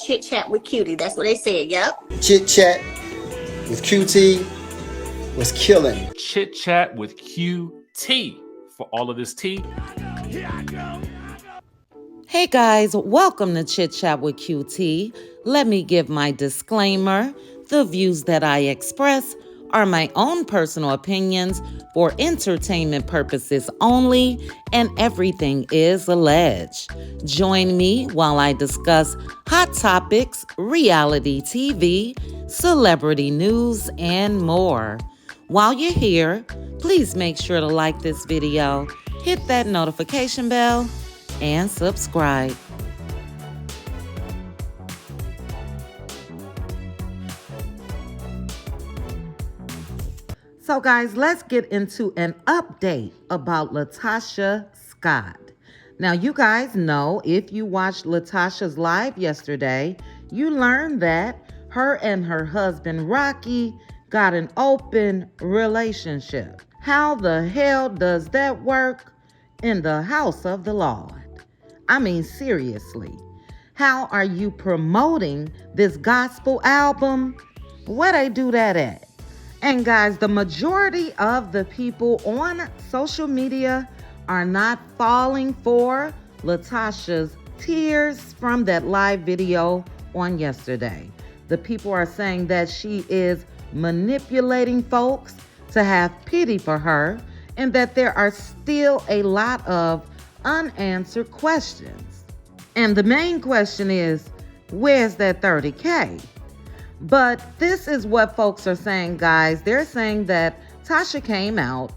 Chit Chat with Cutie. That's what they said. Yep. Chit Chat with QT was killing. Chit Chat with QT for all of this tea. Hey guys, welcome to Chit Chat with QT. Let me give my disclaimer. The views that I express are my own personal opinions for entertainment purposes only, and everything is alleged. Join me while I discuss hot topics, reality TV, celebrity news, and more. While you're here, please make sure to like this video, hit that notification bell, and subscribe. So guys, let's get into an update about Latasha Scott. Now you guys know, if you watched Latasha's live yesterday, you learned that her and her husband Rocky got an open relationship. How the hell does that work in the house of the Lord? I mean, seriously, how are you promoting this gospel album? Where they do that at? And guys, the majority of the people on social media are not falling for Latasha's tears from that live video on yesterday. The people are saying that she is manipulating folks to have pity for her, and that there are still a lot of unanswered questions. And the main question is, where's that 30K? But this is what folks are saying, guys. They're saying that Tasha came out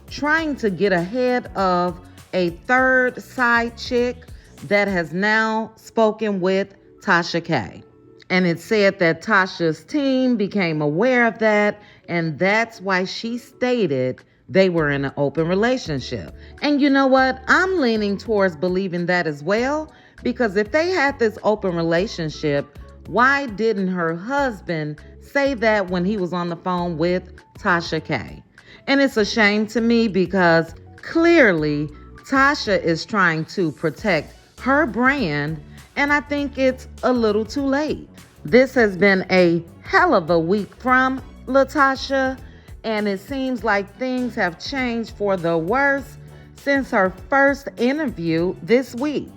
trying to get ahead of a third side chick that has now spoken with Tasha K. And it said that Tasha's team became aware of that, and that's why she stated they were in an open relationship. And you know what? I'm leaning towards believing that as well, because if they had this open relationship, why didn't her husband say that when he was on the phone with Tasha K? And it's a shame to me, because clearly Tasha is trying to protect her brand, and I think it's a little too late. This has been a hell of a week from Latasha, and it seems like things have changed for the worse since her first interview this week.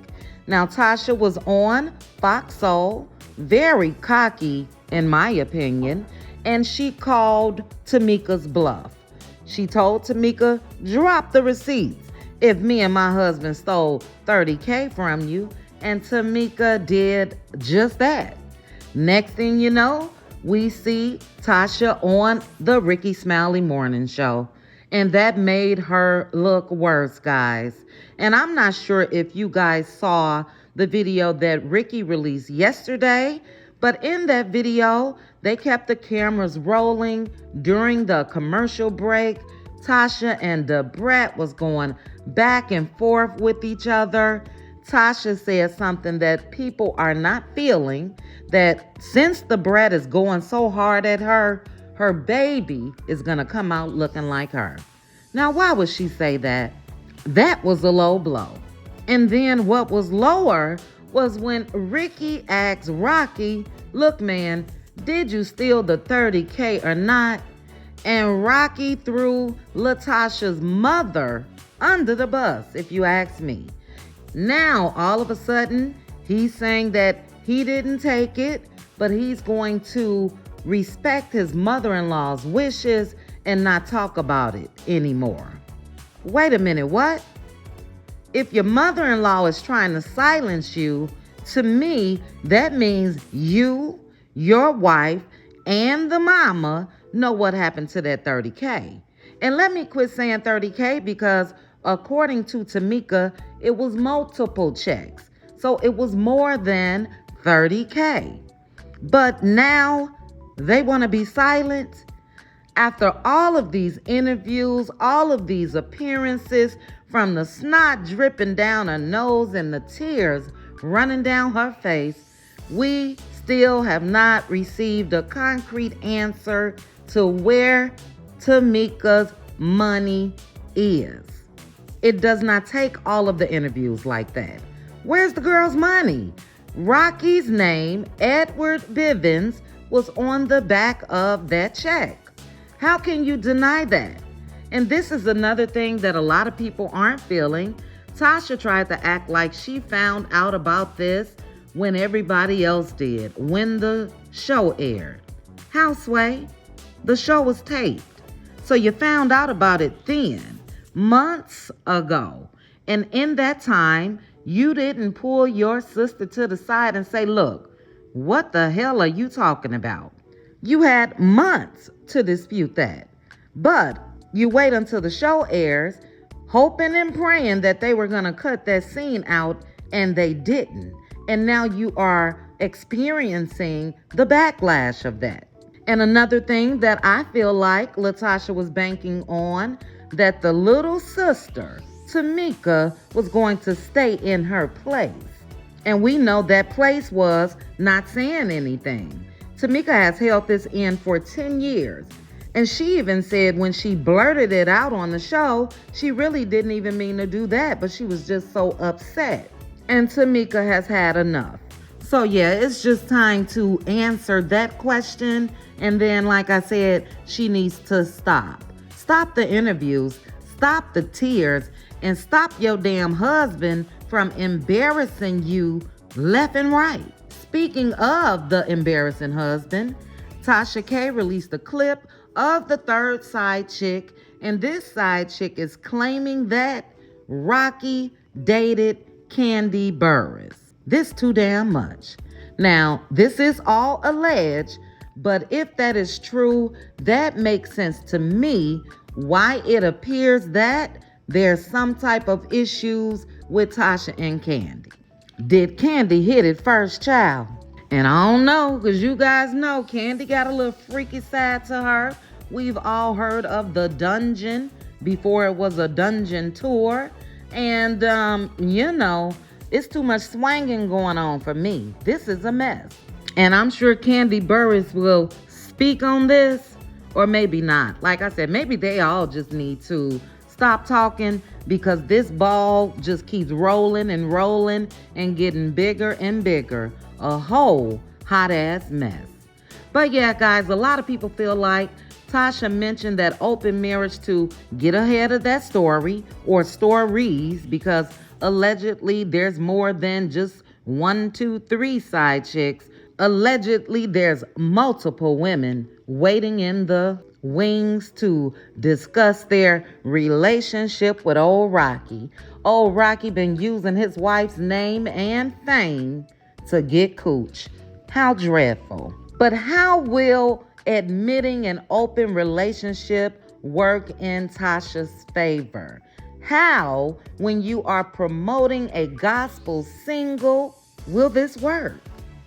Now, Tasha was on Fox Soul, very cocky in my opinion, and she called Tamika's bluff. She told Tamika, drop the receipts if me and my husband stole 30K from you, and Tamika did just that. Next thing you know, we see Tasha on the Ricky Smiley Morning Show, and that made her look worse, guys. And I'm not sure if you guys saw the video that Ricky released yesterday, but in that video, they kept the cameras rolling during the commercial break. Tasha and the brat was going back and forth with each other. Tasha said something that people are not feeling, that since the brat is going so hard at her, her baby is going to come out looking like her. Now, why would she say that? That was a low blow. And then what was lower was when Ricky asked Rocky, look, man, did you steal the 30K or not? And Rocky threw Latasha's mother under the bus, if you ask me. Now, all of a sudden, he's saying that he didn't take it, but he's going to respect his mother-in-law's wishes and not talk about it anymore. Wait a minute, what? If your mother-in-law is trying to silence you, to me, that means you, your wife, and the mama know what happened to that 30K. And let me quit saying 30K, because according to Tamika, it was multiple checks. So it was more than 30K. But now they want to be silent. After all of these interviews, all of these appearances, from the snot dripping down her nose and the tears running down her face, we still have not received a concrete answer to where Tamika's money is. It does not take all of the interviews like that. Where's the girl's money? Rocky's name, Edward Bivens, was on the back of that check. How can you deny that? And this is another thing that a lot of people aren't feeling. Tasha tried to act like she found out about this when everybody else did, when the show aired. How, Sway? The show was taped. So you found out about it then, months ago. And in that time, you didn't pull your sister to the side and say, look, what the hell are you talking about? You had months to dispute that. But you wait until the show airs, hoping and praying that they were going to cut that scene out, and they didn't. And now you are experiencing the backlash of that. And another thing that I feel like Latasha was banking on, that the little sister, Tamika, was going to stay in her place. And we know that place was not saying anything. Tamika has held this in for 10 years. And she even said when she blurted it out on the show, she really didn't even mean to do that, but she was just so upset. And Tamika has had enough. So yeah, it's just time to answer that question. And then, like I said, she needs to stop. Stop the interviews, stop the tears, and stop your damn husband from embarrassing you left and right. Speaking of the embarrassing husband, Tasha K released a clip of the third side chick, and this side chick is claiming that Rocky dated Kandi Burruss. This too damn much. Now, this is all alleged, but if that is true, that makes sense to me why it appears that there's some type of issues with Tasha and Kandi. Did Kandi hit it first, child? And I don't know, because you guys know Kandi got a little freaky side to her. We've all heard of the dungeon before it was a dungeon tour. And, it's too much swanging going on for me. This is a mess. And I'm sure Kandi Burruss will speak on this, or maybe not. Like I said, maybe they all just need to stop talking, because this ball just keeps rolling and rolling and getting bigger and bigger. A whole hot ass mess. But yeah, guys, a lot of people feel like Tasha mentioned that open marriage to get ahead of that story, or stories, because allegedly there's more than just 1, 2, 3 side chicks. Allegedly there's multiple women waiting in the wings to discuss their relationship with old Rocky. Old Rocky been using his wife's name and fame to get cooch. How dreadful. But how will admitting an open relationship work in Tasha's favor? How, when you are promoting a gospel single, will this work?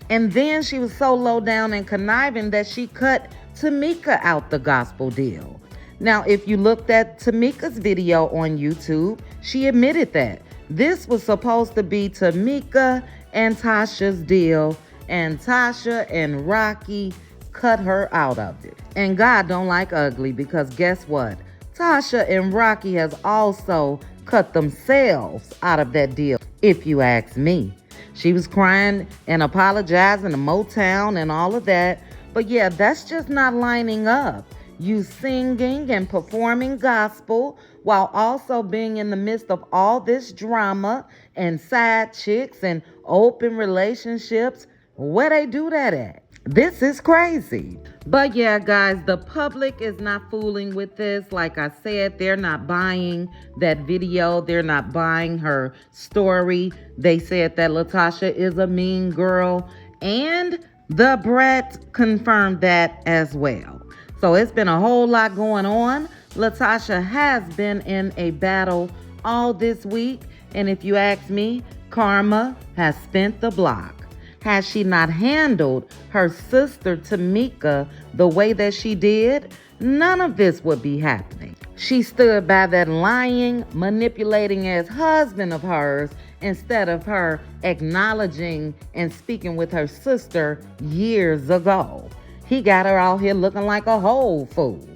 And then she was so low down and conniving that she cut Tamika out the gospel deal. Now, if you looked at Tamika's video on YouTube, she admitted that this was supposed to be Tamika and Tasha's deal, and Tasha and Rocky cut her out of it. And God don't like ugly, because guess what? Tasha and Rocky has also cut themselves out of that deal, if you ask me. She was crying and apologizing to Motown and all of that. But yeah, that's just not lining up. You singing and performing gospel while also being in the midst of all this drama and side chicks and open relationships. Where they do that at? This is crazy. But yeah, guys, the public is not fooling with this. Like I said, they're not buying that video. They're not buying her story. They said that Latasha is a mean girl, and the brat confirmed that as well. So it's been a whole lot going on. Latasha has been in a battle all this week. And if you ask me, karma has spent the block. Had she not handled her sister Tamika the way that she did, none of this would be happening. She stood by that lying, manipulating ass husband of hers instead of her acknowledging and speaking with her sister years ago. He got her out here looking like a whole fool.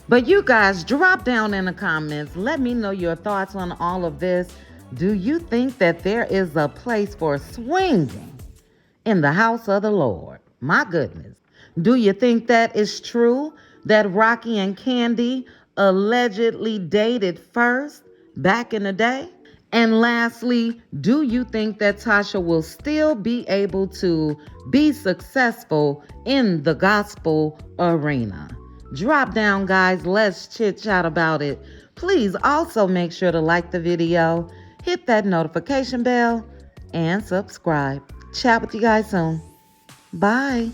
But you guys, drop down in the comments. Let me know your thoughts on all of this. Do you think that there is a place for swinging in the house of the Lord. My goodness. Do you think that is true that Rocky and Kandi allegedly dated first back in the day? And lastly, do you think that Tasha will still be able to be successful in the gospel arena? Drop down, guys. Let's chit chat about it. Please also make sure to like the video, hit that notification bell, and subscribe. Chat with you guys soon. Bye.